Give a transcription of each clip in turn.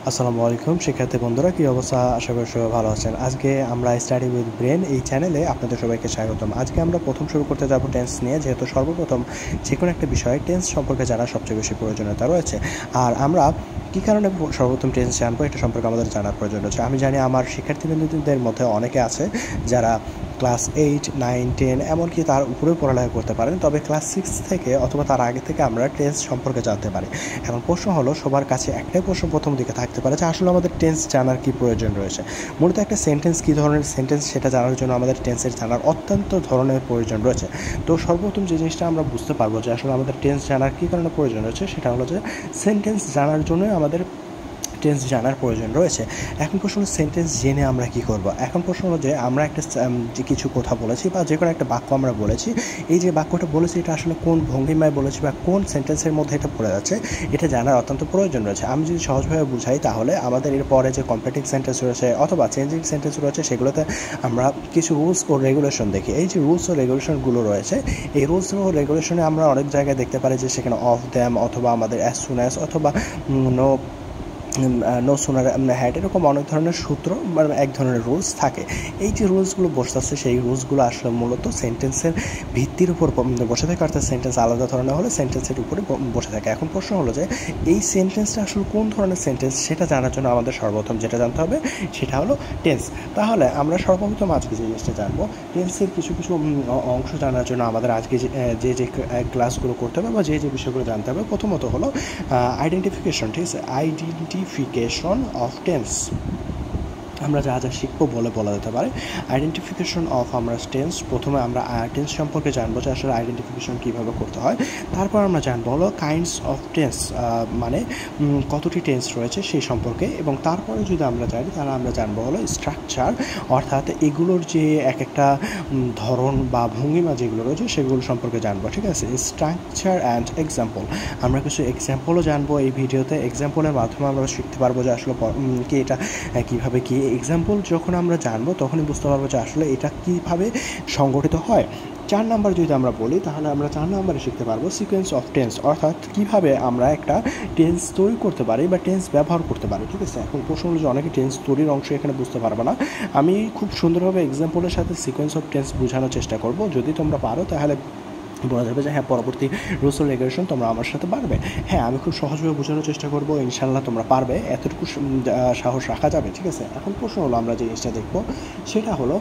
আসসালামু আলাইকুম শিক্ষার্থী বন্ধুরা, কী অবস্থা? আশা করি সবাই ভালো আছেন। আজকে আমরা স্টাডি উইথ ব্রেন এই চ্যানেলে আপনাদের সবাইকে স্বাগতম। আজকে আমরা প্রথম শুরু করতে যাব টেন্স নিয়ে, যেহেতু সর্বপ্রথম যে কোনো একটা বিষয়ে টেন্স সম্পর্কে জানার সবচেয়ে বেশি প্রয়োজনীয়তা রয়েছে। আর আমরা কী কারণে সর্বপ্রথম টেন্স জানবো এটা সম্পর্কে আমাদের জানার প্রয়োজন রয়েছে। আমি জানি আমার শিক্ষার্থীবৃন্দদের মধ্যে অনেকে আছে যারা ক্লাস 8, 9, 10 এমনকি তার উপরেও পড়ালেখা করতে পারেন, তবে ক্লাস 6 থেকে অথবা তার আগে থেকে আমরা টেন্স সম্পর্কে জানতে পারি। এখন প্রশ্ন হলো, সবার কাছে একটাই প্রশ্ন প্রথম দিকে থাকতে পারে যে আসলে আমাদের টেন্স জানার কী প্রয়োজন রয়েছে। মূলত একটা সেন্টেন্স কী ধরনের সেন্টেন্স সেটা জানার জন্য আমাদের টেন্সের জানার অত্যন্ত ধরনের প্রয়োজন রয়েছে। তো সর্বপ্রথম যে জিনিসটা আমরা বুঝতে পারবো যে আসলে আমাদের টেন্স জানার কী কারণে প্রয়োজন রয়েছে, সেটা হলো যে সেন্টেন্স জানার জন্যই আমাদের টেন্স জানার প্রয়োজন রয়েছে। এখন প্রশ্ন হলো, সেন্টেন্স জেনে আমরা কি করব? এখন প্রশ্ন হলো যে আমরা একটা যে কিছু কথা বলেছি বা যে কোনো একটা বাক্য আমরা বলেছি, এই যে বাক্যটা বলেছি এটা আসলে কোন ভঙ্গিমায় বলেছি বা কোন সেন্টেন্সের মধ্যে এটা পড়ে যাচ্ছে, এটা জানার অত্যন্ত প্রয়োজন রয়েছে। আমি যদি সহজভাবে বুঝাই, তাহলে আমাদের এরপরে যে কমপ্লিটিং সেন্টেন্স রয়েছে অথবা চেঞ্জিং সেন্টেন্স রয়েছে, সেগুলোতে আমরা কিছু রুলস ও রেগুলেশন দেখি। এই যে রুলস ও রেগুলেশনগুলো রয়েছে, এই রুলস ও রেগুলেশনে আমরা অনেক জায়গায় দেখতে পারি যে সেখানে অফ দ্যাম অথবা আমাদের অ্যাজ সুন অ্যাজ অথবা নো সুনার হ্যাড, এরকম অনেক ধরনের সূত্র মানে এক ধরনের রুলস থাকে। এই যে রুলসগুলো বসে আছে, সেই রুলসগুলো আসলে মূলত সেন্টেন্সের ভিত্তির উপর বসে থাকে, অর্থাৎ সেন্টেন্স আলাদা ধরনের হলে সেন্টেন্সের উপরে বসে থাকে। এখন প্রশ্ন হলো যে এই সেন্টেন্সটা আসলে কোন ধরনের সেন্টেন্স, সেটা জানার জন্য আমাদের সর্বপ্রথম যেটা জানতে হবে সেটা হলো টেন্স। তাহলে আমরা সর্বপ্রথম আজকে যে জিনিসটা জানবো, টেন্সের কিছু কিছু অংশ জানার জন্য আমাদের আজকে যে ক্লাসগুলো করতে হবে বা যে বিষয়গুলো জানতে হবে, প্রথমত হলো আইডেন্টিফিকেশন। ঠিক আছে, আইডেন্টিফিকেশন অফ টেন্স আমরা যা যা শিখবো বলা যেতে পারে আইডেন্টিফিকেশন অফ আমরা টেন্স। প্রথমে আমরা টেন্স সম্পর্কে জানবো যে আসলে আইডেন্টিফিকেশন কীভাবে করতে হয়। তারপর আমরা জানবো হলো কাইন্ডস অফ টেন্স, মানে কতটি টেন্স রয়েছে সেই সম্পর্কে। এবং তারপরে যদি আমরা জানি, তাহলে আমরা জানবো হলো স্ট্রাকচার, অর্থাৎ এগুলোর যে এক একটা ধরন বা ভঙ্গিমা যেগুলো রয়েছে সেগুলো সম্পর্কে জানবো। ঠিক আছে, স্ট্রাকচার অ্যান্ড এক্সাম্পল, আমরা কিছু এক্সাম্পলও জানবো এই ভিডিওতে। এক্সাম্পলের মাধ্যমে আমরা শিখতে পারবো যে আসলে কি এটা কীভাবে কি এক্সাম্পল যখন আমরা জানবো তখনই বুঝতে পারবো যে আসলে এটা কীভাবে সংগঠিত হয়। 4 নাম্বার যদি আমরা বলি, তাহলে আমরা 4 নাম্বারে শিখতে পারবো সিকোয়েন্স অফ টেন্স, অর্থাৎ কীভাবে আমরা একটা টেন্স তৈরি করতে পারি বা টেন্স ব্যবহার করতে পারি। ঠিক আছে, এখন প্রশ্ন হলো যে অনেকে টেন্স তৈরির অংশ এখানে বুঝতে পারবে না। আমি খুব সুন্দরভাবে এক্সাম্পলের সাথে সিকোয়েন্স অফ টেন্স বোঝানোর চেষ্টা করব। যদি তোমরা পারো তাহলে বলা যাবে যে হ্যাঁ, পরবর্তী রুলস ও রেগুলেশন তোমরা আমার সাথে পারবে। হ্যাঁ, আমি খুব সহজভাবে বোঝানোর চেষ্টা করবো, ইনশাল্লাহ তোমরা পারবে, এতটুকু সাহস রাখা যাবে। ঠিক আছে, এখন প্রশ্ন হলো আমরা যে জিনিসটা দেখবো সেটা হলো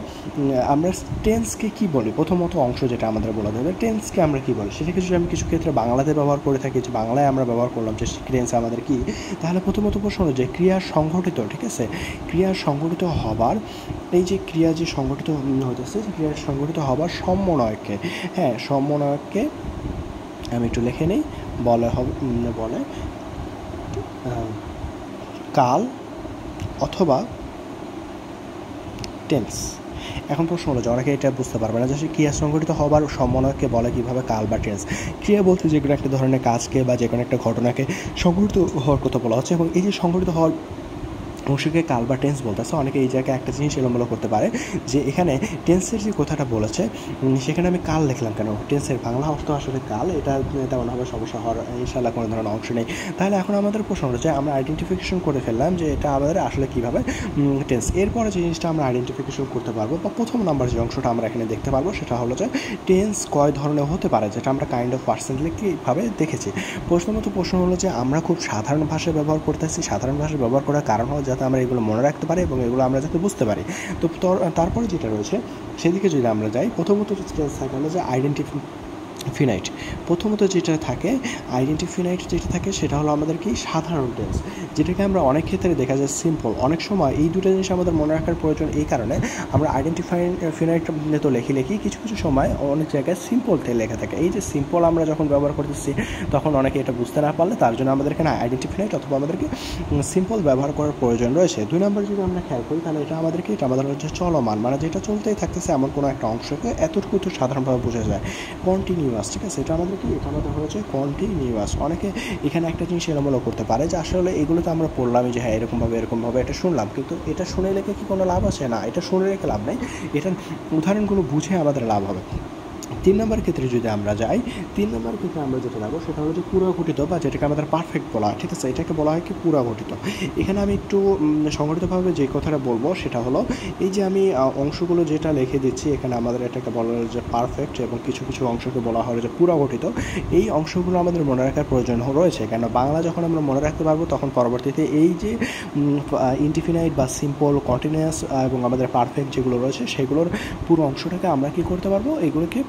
আমরা টেন্সকে কী বলি। প্রথমত অংশ যেটা আমাদের বলা যাবে, টেন্সকে আমরা কী বলি, সেটাকে যদি আমি কিছু ক্ষেত্রে বাংলাতে ব্যবহার করে থাকি, যে বাংলায় আমরা ব্যবহার করলাম যে টেন্স আমাদের কী, তাহলে প্রথমত প্রশ্ন হলো যে ক্রিয়া সংঘটিত। ঠিক আছে, ক্রিয়া সংঘটিত হবার, এই যে ক্রিয়া যে সংগঠিত হতেছে, ক্রিয়া সংগঠিত হবার সমন্বয়কে, হ্যাঁ সমন্বয়কে আমি একটু লিখে নিই, বলে কাল অথবা টেন্স। এখন প্রশ্ন হলো যে অনেকে এটা বুঝতে পারবে না যে ক্রিয়া সংগঠিত হবার সমন্বয়কে বলে কীভাবে কাল বা টেন্স। ক্রিয়া বলতে যে কোনো একটা ধরনের কাজকে বা যে কোনো একটা ঘটনাকে সংগঠিত হওয়ার কথা বলা হচ্ছে, এবং এই যে সংগঠিত হওয়ার অংশকে কাল বা টেন্স বলতেছে। অনেকে এই জায়গায় একটা জিনিস এলোমেলো করতে পারে যে এখানে টেন্সের যে কথাটা বলেছে সেখানে আমি কাল লিখলাম কেন, টেন্সের বাংলা অর্থ আসলে কাল, এটা তেমনভাবে সমস্যা হওয়ার ইনশাআল্লাহ কোনো ধরনের অংশ নেই। তাহলে এখন আমাদের প্রশ্ন হচ্ছে, আমরা আইডেন্টিফিকেশন করে ফেললাম যে এটা আমাদের আসলে কীভাবে টেন্স। এরপরে যে জিনিসটা আমরা আইডেন্টিফিকেশন করতে পারবো বা প্রথম নাম্বার যে অংশটা আমরা এখানে দেখতে পারবো সেটা হলো যে টেন্স কয় ধরনের হতে পারে, যেটা আমরা কাইন্ড অফ পার্সেন্টলি কীভাবে দেখেছি। প্রশ্ন হলো যে আমরা খুব সাধারণ ভাষায় ব্যবহার করতেছি। সাধারণ ভাষায় ব্যবহার করার কারণ হলো যাতে আমরা এগুলো মনে রাখতে পারি এবং এগুলো আমরা যাতে বুঝতে পারি। তো তারপরে যেটা রয়েছে সেদিকে যদি আমরা যাই, প্রথমত থাকে হলো যে আইডেন্টিফিনাইট। প্রথমত যেটা থাকে আইডেন্টিফিনাইট, যেটা থাকে সেটা হলো আমাদের কি সাধারণ টেন্স, যেটাকে আমরা অনেক ক্ষেত্রে দেখা যায় সিম্পল। অনেক সময় এই দুটো জিনিস আমাদের মনে রাখার প্রয়োজন, এই কারণে আমরা আইডেন্টিফিনাইট তো লিখি কিছু সময় অনেক জায়গায় সিম্পলতে লেখা থাকে। এই যে সিম্পল আমরা যখন ব্যবহার করতেছি তখন অনেকে এটা বুঝতে না পারলে তার জন্য আমাদের এখানে আইডেন্টিফিনাইট অথবা আমাদেরকে সিম্পল ব্যবহার করার প্রয়োজন রয়েছে। 2 নম্বর যদি আমরা খেয়াল করি, তাহলে এটা আমাদের হচ্ছে চলমান, মানে যেটা চলতেই থাকতেছে এমন কোনো একটা অংশকে এতটুকু তো সাধারণভাবে বোঝা যায়। কন্টিনিউয়াস, ঠিক আছে, এটা আমাদের হচ্ছে কন্টিনিউয়াস। অনেকে এখানে একটা জিনিস এলোমেলো করতে পারে যে আসলে এগুলো তো আমরা পড়লামই যে হ্যাঁ এরকমভাবে এটা শুনলাম, কিন্তু এটা শুনে রেখে কি কোনো লাভ আছে? না, এটা শুনে রেখে লাভ নেই, এটার উদাহরণগুলো বুঝে আমাদের লাভ হবে। তিন নম্বর ক্ষেত্রে যদি আমরা যাই, তিন নম্বর ক্ষেত্রে আমরা যেটা যাবো সেটা হলো যে পুরোঘটিত বা যেটাকে আমাদের পারফেক্ট বলা হয়, ঠিক আছে, এটাকে বলা হয় কি পুরোঘটিত। এখানে আমি একটু সংগঠিতভাবে যে কথাটা বলবো সেটা হলো এই যে আমি অংশগুলো যেটা লিখে দিচ্ছি এখানে আমাদের এটাকে বলা হয় যে পারফেক্ট এবং কিছু কিছু অংশকে বলা হয় যে পুরোঘটিত। এই অংশগুলো আমাদের মনে রাখার প্রয়োজন রয়েছে, কেন বাংলা যখন আমরা মনে রাখতে পারবো তখন পরবর্তীতে এই যে ইনডিফিনাইট বা সিম্পল, কন্টিনিউয়াস এবং আমাদের পারফেক্ট যেগুলো রয়েছে সেগুলোর পুরো অংশটাকে আমরা কী করতে পারবো, এগুলোকে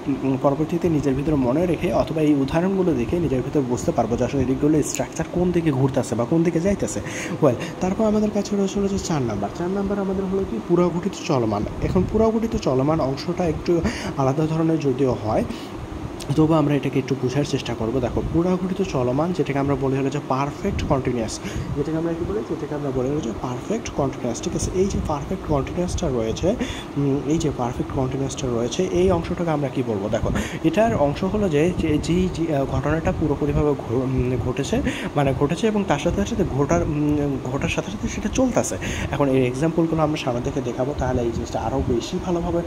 পরবর্তীতে নিজের ভিতরে মনে রেখে অথবা এই উদাহরণগুলো দেখে নিজের ভিতরে বুঝতে পারবো যে আসলে এগুলো স্ট্রাকচার কোন দিকে ঘুরতেছে বা কোন দিকে যাইতেছে। ওয়েল, তারপর আমাদের কাছে রয়েছে হলো যে 4 নাম্বার আমাদের হলো কি পুরোঘটিত চলমান। এখন পুরোঘটিত চলমান অংশটা একটু আলাদা ধরনের যদিও হয়, তবু আমরা এটাকে একটু বোঝার চেষ্টা করবো। দেখো, পুরোঘটিত চলমান যেটাকে আমরা বলি হলো যে পারফেক্ট কন্টিনিউয়াস, যেটাকে আমরা কী বলি, যেটাকে আমরা বলি হলো যে পারফেক্ট কন্টিনিউয়াস, ঠিক আছে। এই যে পারফেক্ট কন্টিনিউয়াসটা রয়েছে, এই অংশটাকে আমরা কী বলবো, দেখো এটার অংশ হলো যে যেই ঘটনাটা পুরোপুরিভাবে ঘটেছে এবং তার সাথে সাথে ঘটার সাথে সাথে সেটা চলতেছে। এখন এই এক্সাম্পলগুলো আমরা সামনে থেকে দেখাবো, তাহলে এই জিনিসটা আরও বেশি ভালোভাবে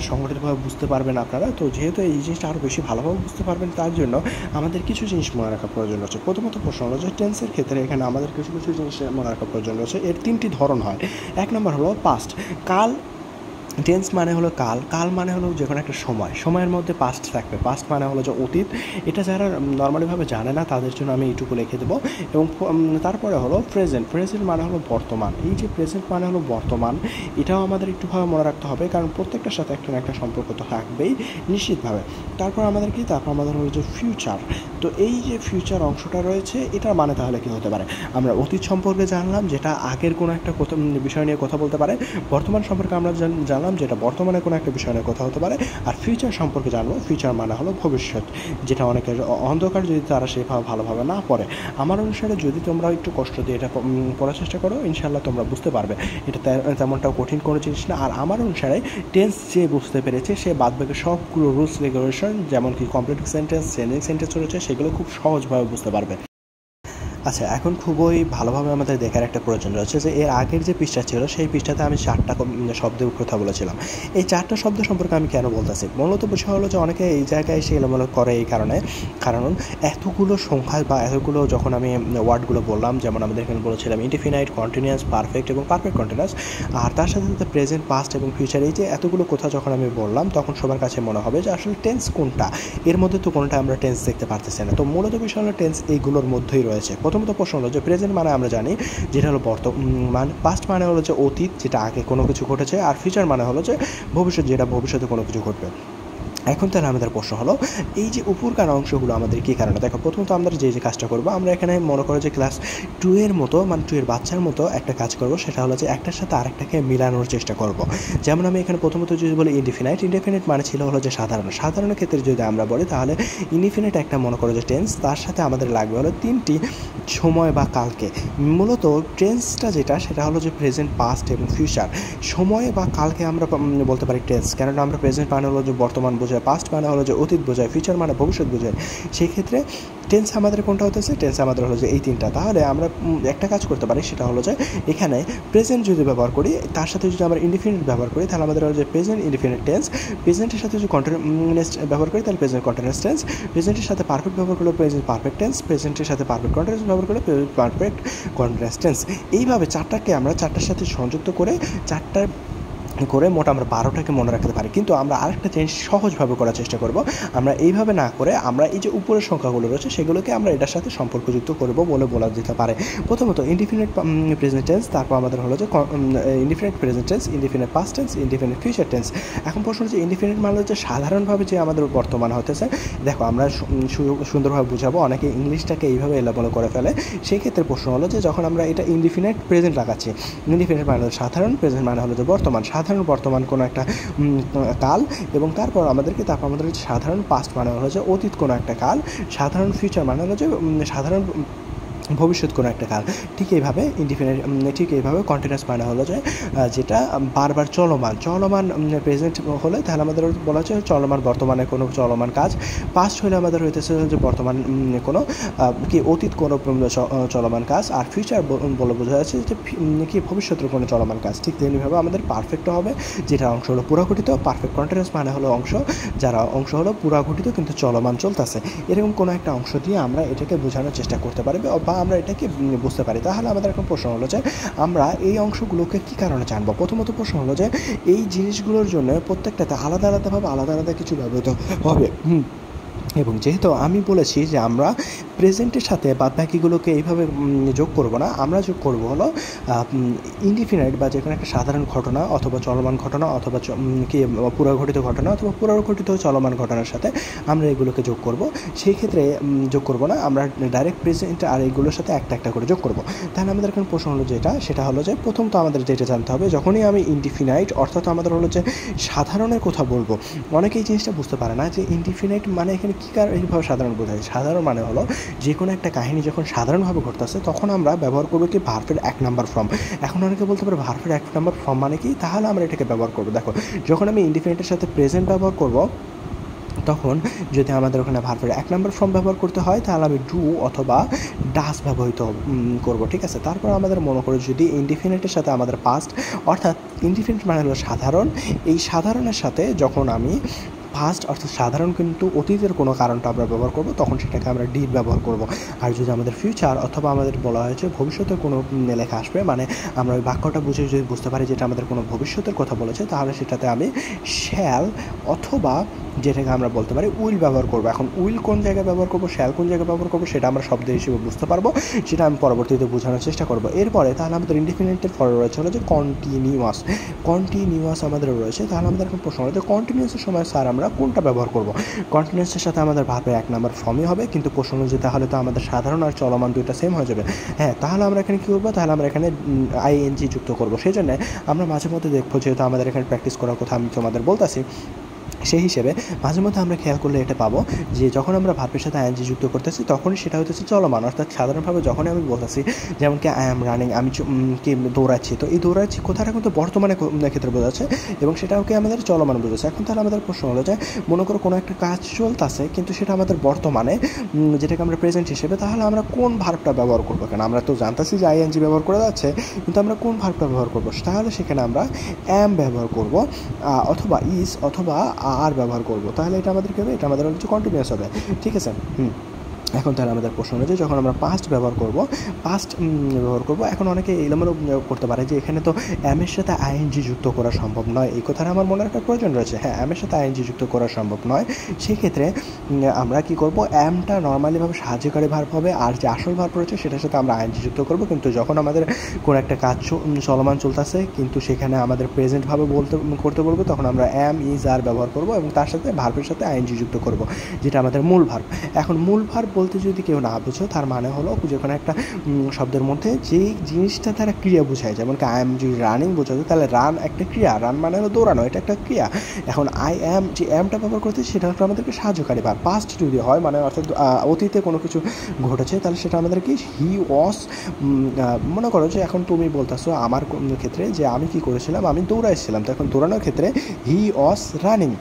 সংগঠিতভাবে বুঝতে পারবেন আপনারা। তো যেহেতু এই জিনিসটা আরও বেশি ভালোভাবে বুঝতে পারবেন তার জন্য আমাদের কিছু জিনিস মনে রাখার প্রয়োজন রয়েছে। প্রথমত প্রশ্ন হলো যে টেন্সের ক্ষেত্রে এখানে আমাদের কিছু কিছু জিনিস মনে রাখার প্রয়োজন রয়েছে। এর 3টি ধরন হয়। 1 নম্বর হলো পাস্ট, কাল। টেন্স মানে হলো কাল মানে হলো যে কোনো একটা সময়ের মধ্যে পাস্ট থাকবে। পাস্ট মানে হলো যে অতীত। এটা যারা নর্মালিভাবে জানে না তাদের জন্য আমি এইটুকু লিখে দেবো। এবং তারপরে হলো প্রেজেন্ট মানে হলো বর্তমান। এই যে প্রেজেন্ট মানে হলো বর্তমান, এটাও আমাদের একটুভাবে মনে রাখতে হবে, কারণ প্রত্যেকটার সাথে একটা না একটা সম্পর্ক তো থাকবেই নিশ্চিতভাবে। তারপর আমাদের হলো যে ফিউচার। তো এই যে ফিউচার অংশটা রয়েছে এটার মানে তাহলে কী হতে পারে, আমরা অতীত সম্পর্কে জানলাম যেটা আগের কোনো একটা বিষয় নিয়ে কথা বলতে পারে। বর্তমান সম্পর্কে আমরা জানলাম যেটা বর্তমানে কোনো একটা বিষয় নিয়ে কথা হতে পারে। আর ফিউচার সম্পর্কে জানবো, ফিউচার মানে হলো ভবিষ্যৎ, যেটা অনেকের অন্ধকার যদি তারা সেভাবে ভালোভাবে না পড়ে। আমার অনুসারে যদি তোমরা একটু কষ্ট দিয়ে এটা পড়ার চেষ্টা করো, ইনশাল্লাহ তোমরা বুঝতে পারবে। এটা তেমনটাও কঠিন কোনো জিনিস না। আর আমার অনুসারে টেন্স যে বুঝতে পেরেছে সে বাদবাকি সবগুলো রুলস রেগুলেশন, যেমন কি কমপ্লিট সেন্টেন্স, চেঞ্জিং সেন্টেন্স রয়েছে, সেগুলো খুব সহজভাবে বুঝতে পারবে। আচ্ছা, এখন খুবই ভালোভাবে আমাদের দেখার একটা প্রয়োজন রয়েছে যে এর আগের যে পৃষ্ঠা ছিল সেই পৃষ্ঠাতে আমি 4টা শব্দের কথা বলেছিলাম। এই 4টা শব্দ সম্পর্কে আমি কেন বলতেছি, মূলত বিষয় হলো যে অনেকে এই জায়গায় এসে এলোমেলো করে এই কারণ এতগুলো সংখ্যা বা এতগুলো যখন আমি ওয়ার্ডগুলো বললাম, যেমন আমাদের এখানে বলেছিলাম ইনডিফিনাইট, কন্টিনিউয়াস, পারফেক্ট এবং পারফেক্ট কন্টিনিউয়াস, আর তার সাথে সাথে প্রেজেন্ট, পাস্ট এবং ফিউচার, এই যে এতগুলো কথা যখন আমি বললাম তখন সবার কাছে মনে হবে যে আসলে টেন্স কোনটা, এর মধ্যে তো কোনটা আমরা টেন্স দেখতে পারতেছি না। তো মূলত বিষয় হলো টেন্স এইগুলোর মধ্যেই রয়েছে। প্রথমত প্রশ্ন হলো যে প্রেজেন্ট মানে আমরা জানি যেটা হলো বর্তমান, পাস্ট মানে হলো যে অতীত, যেটা আগে কোনো কিছু ঘটেছে, আর ফিউচার মানে হলো যে ভবিষ্যৎ, যেটা ভবিষ্যতে কোনো কিছু ঘটবে। এখন তাহলে আমাদের প্রশ্ন হলো এই যে উপরকার অংশগুলো আমাদের কী কারণে, দেখো প্রথমত আমরা যে কাজটা করবো, আমরা এখানে মনে করো যে ক্লাস 2 এর মতো, মানে 2 এর বাচ্চার মতো একটা কাজ করবো, সেটা হলো যে একটার সাথে আরেকটাকে মিলানোর চেষ্টা করব। যেমন আমি এখানে প্রথমত যদি বলি ইনডিফিনাইট মানে ছিল হলো যে সাধারণের ক্ষেত্রে যদি আমরা বলি তাহলে ইনডিফিনাইট একটা মনে করো যে টেন্স, তার সাথে আমাদের লাগবে হলো 3টি সময় বা কালকে। মূলত টেন্সটা যেটা সেটা হলো যে প্রেজেন্ট, পাস্ট এবং ফিউচার। সময় বা কালকে আমরা বলতে পারি টেন্স, কেননা আমরা প্রেজেন্ট মানে হলো যে বর্তমান বোঝায়, পাস্ট মানে হলো যে অতীত বোঝায়, ফিউচার মানে ভবিষ্যৎ বোঝায়। সেই ক্ষেত্রে টেন্স আমাদের কোনটা হতেছে, টেন্স আমাদের হলো যে এই 3টা। তাহলে আমরা একটা কাজ করতে পারি, সেটা হলো যে এখানে প্রেজেন্ট যদি ব্যবহার করি, তার সাথে যদি আমরা ইনডিফিনিট ব্যবহার করি, তাহলে আমাদের হলো যে প্রেজেন্ট ইনডিফিনিট টেন্স। প্রেজেন্টের সাথে যদি কন্টিনিউয়াস ব্যবহার করি তাহলে প্রেজেন্ট কন্টিনিউয়াস টেন্স। প্রেজেন্টের সাথে পারফেক্ট ব্যবহার করলে প্রেজেন্ট পারফেক্ট টেন্স। প্রেজেন্টের সাথে পারফেক্ট কন্টিনিউয়াস ব্যবহার করলে পারফেক্ট কন্টিনিউয়াস টেন্স। এইভাবে 4টাকে আমরা 4টার সাথে সংযুক্ত করে 4টা করে মোট আমরা 12টাকে মনে রাখতে পারি। কিন্তু আমরা আরেকটা জিনিস সহজভাবে করার চেষ্টা করব, আমরা এইভাবে না করে আমরা এই যে উপরের সংখ্যাগুলো রয়েছে সেগুলোকে আমরা এটার সাথে সম্পর্কযুক্ত করব বলে বলা যেতে পারে। প্রথমত ইনডিফিনিট প্রেজেন্ট টেন্স, তারপর আমাদের হলো যে indefinite present tense, indefinite past tense, indefinite future tense. এখন প্রশ্ন হচ্ছে ইনডিফিনিট মানে হচ্ছে সাধারণভাবে যে আমাদের বর্তমান হতেছে। দেখো আমরা সুন্দরভাবে বুঝাবো, অনেকে ইংলিশটাকে এইভাবে এলোমেলো করে ফেলে। সেই ক্ষেত্রে প্রশ্ন হলো যে যখন আমরা এটা ইনডিফিনিট প্রেজেন্ট লাগাচ্ছি, ইনডিফিনিট মানে হলো সাধারণ, প্রেজেন্ট মানে হলো যে বর্তমান কোনো একটা কাল, এবং তারপর আমাদের সাধারণ পাস্ট মানে হলো যে অতীত কোনো একটা কাল, সাধারণ ফিউচার মানে হলো যে সাধারণ ভবিষ্যৎ কোনো একটা কাল। ঠিক এইভাবে ইনডিফিনিট, ঠিক এইভাবে কন্টিনিউয়াস মানে হলো যে যেটা বারবার চলমান প্রেজেন্ট হলে তাহলে আমাদের বলা হচ্ছে চলমান বর্তমানে কোনো চলমান কাজ। পাস্ট হলে আমাদের হইতেছে যে বর্তমান কোনো কি অতীত কোনো চলমান কাজ। আর ফিউচার বলে বোঝা যাচ্ছে যে কি ভবিষ্যতের কোনো চলমান কাজ। ঠিক তেমনিভাবে আমাদের পারফেক্ট হবে, যেটা অংশ হলো পুরাঘটিত। পারফেক্ট কন্টিনিউয়াস মানে হলো অংশ হলো পুরাঘটিত কিন্তু চলমান চলতেছে। এরকম কোনো একটা অংশ দিয়ে আমরা এটাকে বোঝানোর চেষ্টা করতে পারি বা আমরা এটাকে বুঝতে পারি। তাহলে আমাদের এখন প্রশ্ন হলো যে আমরা এই অংশগুলোকে কী কারণে জানবো। প্রথমত প্রশ্ন হলো যে এই জিনিসগুলোর জন্য প্রত্যেকটাতে আলাদা আলাদা কিছু ব্যবহৃত হবে। এবং যেহেতু আমি বলেছি যে আমরা প্রেজেন্টের সাথে বাদবাকিগুলোকে এইভাবে যোগ করব না, আমরা যোগ করব হলো ইনডিফিনাইট বা যে কোনো একটা সাধারণ ঘটনা অথবা চলমান ঘটনা অথবা কি পুরাঘটিত ঘটনা অথবা পুরাঘটিত চলমান ঘটনার সাথে আমরা এগুলোকে যোগ করব। সেই ক্ষেত্রে যোগ করব না, আমরা ডাইরেক্ট প্রেজেন্ট আর এইগুলোর সাথে একটা করে যোগ করব। তাহলে আমাদের এখন প্রশ্ন হলো সেটা হলো যে প্রথম তো আমাদের যেটা জানতে হবে, যখনই আমি ইনডিফিনাইট অর্থাৎ আমাদের হলো যে সাধারণের কথা বলবো। অনেকেই এই জিনিসটা বুঝতে পারে না যে ইনডিফিনাইট মানে এখানে কী এইভাবে সাধারণ বোঝায়। সাধারণ মানে হলো যে কোনো একটা কাহিনী যখন সাধারণভাবে ঘটতেছে তখন আমরা ব্যবহার করবো কি ভার্বের 1 নাম্বার ফর্ম। এখন অনেকে বলতে পারে ভার্বের 1 নাম্বার ফর্ম মানে কি, তাহলে আমরা এটাকে ব্যবহার করবো। দেখো, যখন আমি ইনডিফিনিটের সাথে প্রেজেন্ট ব্যবহার করব তখন যদি আমাদের ওখানে ভার্বের 1 নাম্বার ফর্ম ব্যবহার করতে হয় তাহলে আমি ডু অথবা ডাস ব্যবহৃত করব। ঠিক আছে, তারপর আমাদের মনে করি যদি ইনডিফিনিটের সাথে আমাদের পাস্ট, অর্থাৎ ইনডিফিনিট মানে হলো সাধারণ, এই সাধারণের সাথে যখন আমি পাস্ট অর্থাৎ সাধারণ কিন্তু অতীতের কোনো কারণটা আমরা ব্যবহার করব তখন সেটাকে আমরা ডিড ব্যবহার করব। আর যদি আমাদের ফিউচার অথবা আমাদের বলা হয়েছে ভবিষ্যতের কোনো লেখা আসবে, মানে আমরা ওই বাক্যটা বুঝে যদি বুঝতে পারি যেটা আমাদের কোনো ভবিষ্যতের কথা বলেছে, তাহলে সেটাতে আমি শ্যাল অথবা যেটাকে আমরা বলতে পারি উইল ব্যবহার করবো। এখন উইল কোন জায়গায় ব্যবহার করবো, শ্যাল কোন জায়গায় ব্যবহার করবো, সেটা আমরা শব্দ হিসেবে বুঝতে পারবো, সেটা আমি পরবর্তীতে বোঝানোর চেষ্টা করবো। এরপরে তাহলে আমাদের ইনডিফিনিটের পরে রয়েছে হলো যে কন্টিনিউয়াস আমাদের রয়েছে। তাহলে আমাদের এখন প্রশ্ন হলো যে কন্টিনিউয়াসের সময় স্যার আমরা কোনটা ব্যবহার করবো। কন্টিনিউয়াসের সাথে আমাদের ভার্বের 1 নাম্বার ফর্মই হবে, কিন্তু প্রশ্ন হলো যে তাহলে তো আমাদের সাধারণ আর চলমান দুইটা সেম হয়ে যাবে। হ্যাঁ, তাহলে আমরা এখানে কী করবো, তাহলে আমরা এখানে আইএনজি যুক্ত করবো। সেই জন্য আমরা মাঝে মধ্যে দেখবো, যেহেতু আমাদের এখানে প্র্যাকটিস করার কথা আমি তোমাদের বলতেছি, সেই হিসেবে মাঝে মধ্যে আমরা খেয়াল করলে এটা পাবো যে যখন আমরা ভার্বের সাথে আইএনজি যুক্ত করতেছি তখনই সেটা হইতেছে চলমান। অর্থাৎ সাধারণভাবে যখনই আমি বলতেছি যেমন কি আই অ্যাম রানিং, আমি কি দৌড়াচ্ছি, তো এই দৌড়াচ্ছি কথাটা কিন্তু বর্তমানে ক্ষেত্রে বোঝাচ্ছে এবং সেটাকে আমাদের চলমান বোঝাচ্ছে। এখন তাহলে আমাদের প্রশ্ন হলো যে মনে করো কোনো একটা কাজ চলতেছে কিন্তু সেটা আমাদের বর্তমানে, যেটাকে আমরা প্রেজেন্ট হিসেবে, তাহলে আমরা কোন ভার্বটা ব্যবহার করবো। কেন আমরা তো জানতেছি যে আইএনজি ব্যবহার করা যাচ্ছে, কিন্তু আমরা কোন ভার্বটা ব্যবহার করবো, তাহলে সেখানে আমরা অ্যাম ব্যবহার করবো অথবা ইজ অথবা আর ব্যবহার করব। তাহলে এটা আমাদের কী হবে, এটা আমাদের হচ্ছে কন্টিনিউয়াস হবে। ঠিক আছে। এখন তাহলে আমাদের প্রশ্ন হচ্ছে যখন আমরা পাস্ট ব্যবহার করব এখন অনেকে এলোমেলো করতে পারে যে এখানে তো অ্যামের সাথে আইএনজি যুক্ত করা সম্ভব নয়। এই কথাটা আমার মনে রাখার প্রয়োজন রয়েছে। হ্যাঁ, অ্যামের সাথে আইএনজি যুক্ত করা সম্ভব নয়। সেক্ষেত্রে আমরা কি করব, অ্যামটা নর্মালিভাবে সাহায্যকারী ভার্ব হবে, আর যে আসল ভার্ব রয়েছে সেটার সাথে আমরা আইএনজি যুক্ত করব। কিন্তু যখন আমাদের কোনো একটা কাজ চলমান চলতেছে কিন্তু সেখানে আমাদের প্রেজেন্টভাবে করতে বলবো, তখন আমরা অ্যাম ইজ আর ব্যবহার করব এবং তার সাথে ভার্বের সাথে আইএনজি যুক্ত করব, যেটা আমাদের মূল ভার্ব। এখন মূল ভার্ব বলতে যদি কেউ না বুঝো, তার মানে হলো যে কোনো একটা শব্দের মধ্যে যেই জিনিসটা তারা ক্রিয়া বোঝায়, যেমন কি আই এম যদি রানিং বোঝাতো তাহলে রান একটা ক্রিয়া, রান মানে হলো দৌড়ানো, এটা একটা ক্রিয়া। এখন আই অ্যাম যে অ্যামটা ব্যবহার করতে সেটা হলো আমাদেরকে সাহায্যকারী ভার্ব। পাস্ট যদি হয় মানে অর্থাৎ অতীতে কোনো কিছু ঘটেছে তাহলে সেটা আমাদের কি হি ওয়াজ। মনে করো যে এখন তুমি বলতেছো আমার ক্ষেত্রে যে আমি কি করেছিলাম, আমি দৌড়াইছিলাম, তো এখন দৌড়ানোর ক্ষেত্রে হি ওয়াজ রানিং।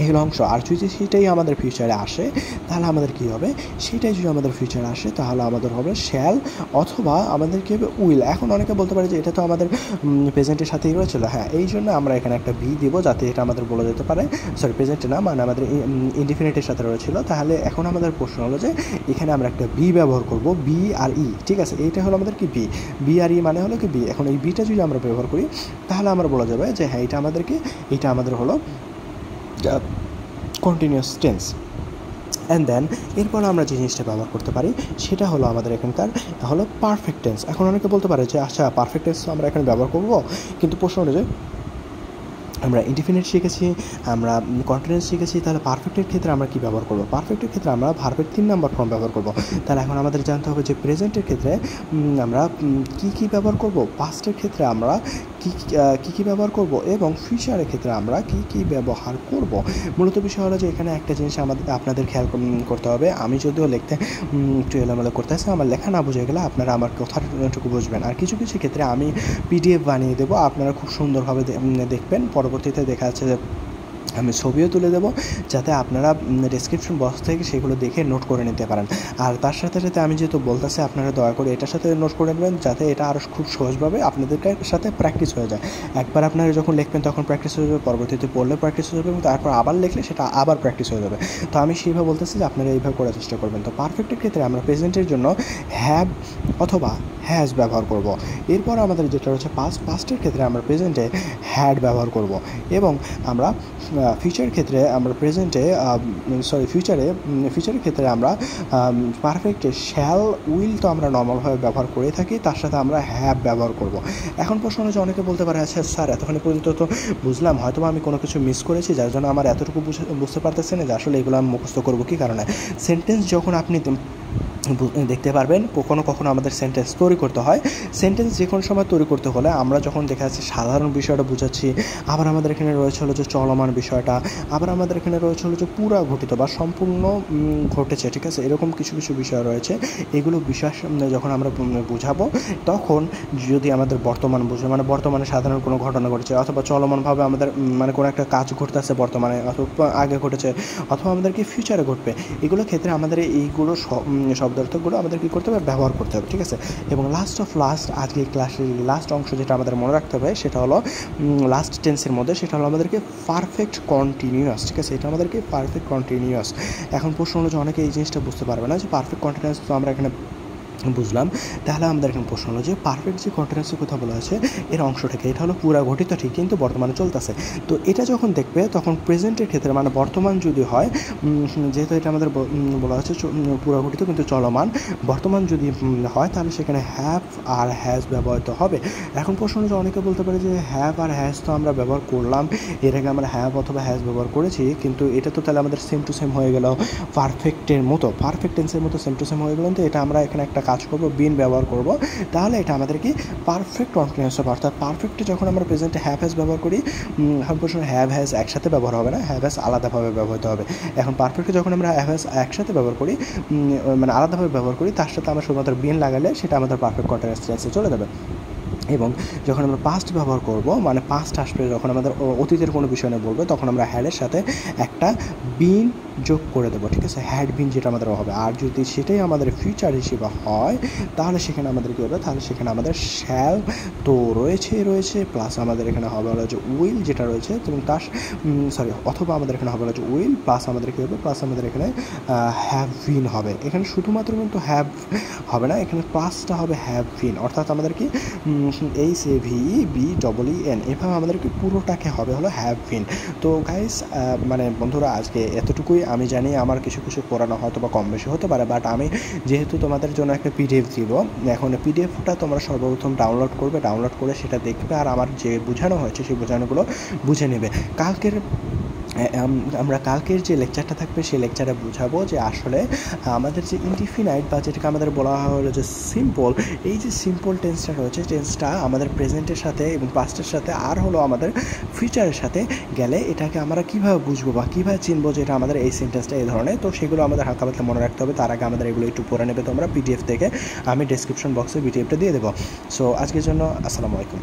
এগুলো অংশ। আর যদি সেটাই আমাদের ফিউচারে আসে তাহলে আমাদের কী হবে, সেটাই যদি আমাদের ফিউচারে আসে তাহলে আমাদের হবে শ্যাল অথবা আমাদের কী হবে উইল। এখন অনেকে বলতে পারে যে এটা তো আমাদের প্রেজেন্টের সাথেই রয়েছিল। হ্যাঁ, এই জন্য আমরা এখানে একটা বি দিব যাতে এটা আমাদের বলা যেতে পারে, সরি প্রেজেন্টে না, মানে আমাদের ইনডিফিনিটের সাথে রয়েছিল। তাহলে এখন আমাদের প্রশ্ন হলো যে এখানে আমরা একটা বি ব্যবহার করব, বি আর ই। ঠিক আছে, এইটা হলো আমাদের কি বি আর ই মানে হলো কি বি। এখন এই বিটা যদি আমরা ব্যবহার করি তাহলে আমরা বলা যাবে যে হ্যাঁ এটা আমাদের হলো কন্টিনিউয়াস টেন্স। অ্যান্ড দেন এরপর আমরা যে জিনিসটা ব্যবহার করতে পারি সেটা হলো আমাদের এখানকার হলো পারফেক্ট টেন্স। এখন অনেকে বলতে পারে যে আচ্ছা পারফেক্ট টেন্স আমরা এখানে ব্যবহার করব, কিন্তু প্রশ্ন হলো যে আমরা ইনডিফিনিট শিখেছি, আমরা কন্টিনিউয়াস শিখেছি, তাহলে পারফেক্টের ক্ষেত্রে আমরা কী ব্যবহার করবো। পারফেক্টের ক্ষেত্রে আমরা ভার্বের 3 নাম্বার ফর্ম ব্যবহার করব। তাহলে এখন আমাদের জানতে হবে যে প্রেজেন্টের ক্ষেত্রে আমরা কী ব্যবহার করব। পাস্টের ক্ষেত্রে আমরা কী ব্যবহার করব এবং ফিউচারের ক্ষেত্রে আমরা কী ব্যবহার করব। মূলত বিষয় হলো যে এখানে একটা জিনিস আপনাদের খেয়াল করতে হবে। আমি যদিও লিখতে একটু এলোমেলো করতেছি, আমার লেখা না বুঝে গেলে আপনারা আমার কথাটুকু বুঝবেন। আর কিছু ক্ষেত্রে আমি পিডিএফ বানিয়ে দেবো, আপনারা খুব সুন্দরভাবে দেখবেন। পরবর্তীতে দেখা যাচ্ছে যে আমি ছবিও তুলে দেবো, যাতে আপনারা ডেসক্রিপশন বক্স থেকে সেগুলো দেখে নোট করে নিতে পারেন। আর তার সাথে আমি যেহেতু বলতেছি, আপনারা দয়া করে এটার সাথে নোট করে নেবেন, যাতে এটা আরও খুব সহজভাবে আপনাদের সাথে প্র্যাকটিস হয়ে যায়। একবার আপনারা যখন লিখবেন তখন প্র্যাকটিস হয়ে যাবে, পরবর্তীতে পড়লে প্র্যাকটিস হয়ে যাবে এবং তারপর আবার লিখলে সেটা আবার প্র্যাকটিস হয়ে যাবে। তো আমি সেইভাবে বলতেছি যে আপনারা এইভাবে করার চেষ্টা করবেন। তো পারফেক্টের ক্ষেত্রে আমরা প্রেজেন্টের জন্য হ্যাভ অথবা হ্যাজ ব্যবহার করব। এরপর আমাদের যেটা রয়েছে পাস্টের ক্ষেত্রে আমরা প্রেজেন্টে হ্যাড ব্যবহার করব। এবং আমরা ফিউচারের ক্ষেত্রে আমরা ফিউচারের ক্ষেত্রে আমরা পারফেক্টে শ্যাল উইল তো আমরা নর্মালভাবে ব্যবহার করে থাকি, তার সাথে আমরা হ্যাভ ব্যবহার করব। এখন প্রশ্ন হচ্ছে, অনেকে বলতে পারে আচ্ছা স্যার এতক্ষণ পর্যন্ত তো বুঝলাম, হয়তো আমি কোনো কিছু মিস করেছি যার জন্য আমার এতটুকু বুঝতে পারতেছি না যে আসলে এগুলো আমি মুখস্থ করবো কী কারণে। সেন্টেন্স যখন আপনি দেখতে পারবেন, কখনো আমাদের সেন্টেন্স তৈরি করতে হয়। সেন্টেন্স যে কোনো সময় তৈরি করতে হলে আমরা যখন দেখা যাচ্ছে সাধারণ বিষয়টা বুঝাচ্ছি, আবার আমাদের এখানে রয়েছে হলো যে চলমান বিষয়টা, আবার আমাদের এখানে রয়েছে হলো যে পুরা ঘটিত বা সম্পূর্ণ ঘটেছে, ঠিক আছে, এরকম কিছু বিষয় রয়েছে। এগুলো বিষয় যখন আমরা বুঝাবো, তখন যদি আমাদের বর্তমান মানে বর্তমানে সাধারণ কোনো ঘটনা ঘটেছে, অথবা চলমানভাবে আমাদের মানে কোনো একটা কাজ ঘটতেছে বর্তমানে, অথবা আগে ঘটেছে, অথবা আমাদেরকে ফিউচারে ঘটবে, এগুলোর ক্ষেত্রে আমাদের এইগুলো শব্দার্থগুলো আমাদের কী করতে হবে, ব্যবহার করতে হবে, ঠিক আছে। এবং লাস্ট আজকে ক্লাসের লাস্ট অংশ যেটা আমাদের মনে রাখতে হবে সেটা হলো লাস্ট টেন্সের মধ্যে, সেটা হলো আমাদেরকে পারফেক্ট কন্টিনিউয়াস, ঠিক আছে, এটা আমাদেরকে পারফেক্ট কন্টিনিউয়াস। এখন প্রশ্ন হলো যে অনেকে এই জিনিসটা বুঝতে পারবে না যে পারফেক্ট কন্টিনিউয়াস তো আমরা এখানে বুঝলাম, তাহলে আমাদের এখন প্রশ্ন হলো যে পারফেক্ট যে কন্টিনিউয়াসের কথা বলা আছে এর অংশটাকে, এটা হলো পুরা ঘটিত ঠিক কিন্তু বর্তমানে চলতেছে। তো এটা যখন দেখবে তখন প্রেজেন্টের ক্ষেত্রে মানে বর্তমান যদি হয়, যেহেতু এটা আমাদের বলা হচ্ছে পুরা ঘটিত কিন্তু চলমান, বর্তমান যদি হয় তাহলে সেখানে হ্যাভ আর হ্যাজ ব্যবহৃত হবে। এখন প্রশ্ন হলো যে অনেকে বলতে পারে যে হ্যাভ আর হ্যাজ তো আমরা ব্যবহার করলাম, এর আগে আমরা হ্যাভ অথবা হ্যাজ ব্যবহার করেছি, কিন্তু এটা তো তাহলে আমাদের সেম টু সেম হয়ে গেল, পারফেক্টের মতো, পারফেক্ট টেন্সের মতো সেম টু সেম হয়ে গেল। তো এটা আমরা এখানে একটা কাজ করব, বিন ব্যবহার করব, তাহলে এটা আমাদেরকে পারফেক্ট কন্টিনিউয়াস হবে। অর্থাৎ পারফেক্টে যখন আমরা প্রেজেন্টে হ্যাভ হ্যাজ ব্যবহার করি, এখন প্রশ্ন হ্যাভ হ্যাজ একসাথে ব্যবহার হবে না, হ্যাভ হ্যাজ আলাদাভাবে ব্যবহৃত হবে। এখন পারফেক্টে যখন আমরা হ্যাভ হ্যাজ একসাথে ব্যবহার করি, মানে আলাদাভাবে ব্যবহার করি, তার সাথে আমরা শুধুমাত্র বিন লাগালে সেটা আমাদের পারফেক্ট কন্টিনিউয়াস টেন্সে চলে যাবে। এবং যখন আমরা পাস্ট ব্যবহার করব, মানে পাস্ট আসবে যখন আমাদের অতীতের কোনো বিষয় নিয়ে বলবো, তখন আমরা হ্যাডের সাথে একটা বিন যোগ করে দেবো, ঠিক আছে, হ্যাড বিন যেটা আমাদের হবে। আর যদি সেটাই আমাদের ফিউচার হিসেবে হয় তাহলে সেখানে আমাদের কী হবে, তাহলে সেখানে আমাদের শ্যাল তো রয়েছে প্লাস আমাদের এখানে হবে হলো যে উইল যেটা রয়েছে, এবং তার অথবা আমাদের এখানে হবে হলো যে উইল প্লাস আমাদের কী হবে, প্লাস আমাদের এখানে হ্যাভ বিন হবে। এখানে শুধুমাত্র কিন্তু হ্যাভ হবে না, এখানে প্লাসটা হবে হ্যাভ বিন, অর্থাৎ আমাদের কি HAVEBEEN এভাবে আমাদেরকে পুরোটাকে হবে হলো হ্যাভ বিন। তো গাইস মানে বন্ধুরা, আজকে এতটুকুই। আমি জানি আমার কিছু পড়ানো হয়তো বা কম বেশি হতে পারে, বাট আমি যেহেতু তোমাদের জন্য একটা পিডিএফ দিব, এখন পিডিএফটা তোমরা সর্বপ্রথম ডাউনলোড করে সেটা দেখবে, আর আমার যে বোঝানো হয়েছে সেই বোঝানোগুলো বুঝে নেবে। আমরা কালকের যে লেকচারটা থাকবে সেই লেকচারে বুঝাবো যে আসলে আমাদের যে ইনডিফিনাইট বা যেটাকে আমাদের বলা হলো যে সিম্পল, এই যে সিম্পল টেন্সটা রয়েছে, টেন্সটা আমাদের প্রেজেন্টের সাথে এবং পাস্টের সাথে আর হলো আমাদের ফিউচারের সাথে গেলে এটাকে আমরা কীভাবে বুঝবো বা কীভাবে চিনবো যে এটা আমাদের এই সেন্টেন্সটা এই ধরনের। তো সেগুলো আমাদের হালকা পাতলা মনে রাখতে হবে। তার আগে আমাদের এগুলো একটু পড়ে নেবে তোমরা পিডিএফ থেকে, আমি ডেসক্রিপশন বক্সে পিডিএফটা দিয়ে দেবো। সো আজকের জন্য আসসালামু আলাইকুম।